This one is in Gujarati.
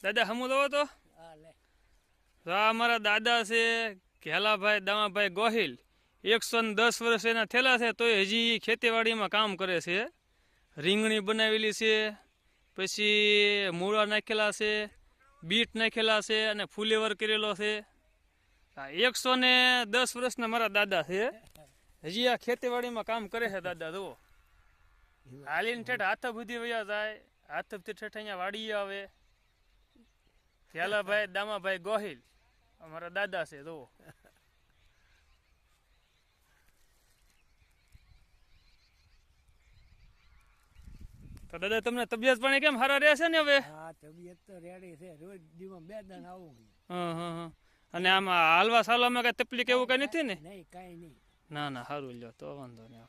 દાદા હમું દો તો આ અમારા દાદા છે ઘેલાભાઈ દામાભાઈ ગોહિલ 110 વર્ષ એના થયેલા છે તોય હજી ખેતીવાડીમાં કામ કરે છે. રીંગણી બનાવેલી છે, પછી મૂળા નાખેલા છે, બીટ નાખેલા છે અને ફુલેવર કરેલો છે. 110 વર્ષના મારા દાદા છે. હજી આ ખેતીવાડીમાં કામ કરે છે દાદા. જુઓ હાલીને ઠેઠ હાથ બુધી વયા જાય, હાથ ઠેઠ અહીંયા વાડી આવે. ઘેલાભાઈ દામાભાઈ ગોહિલ અમારા દાદા છે. જુઓ તો દાદા તમને તબિયત પાણી કેમ સારા રહે છે ને હવે? હા, તબિયત તો રેડી છે. રોજ દીમાં 2 દાન આવું. હા. અને આમાં હાલવા સાલવામાં કઈ તકલીફ એવું કઈ નથી ને? નહીં, કાંઈ નહીં. ના સારું લ્યો તો વાંધો નહીં.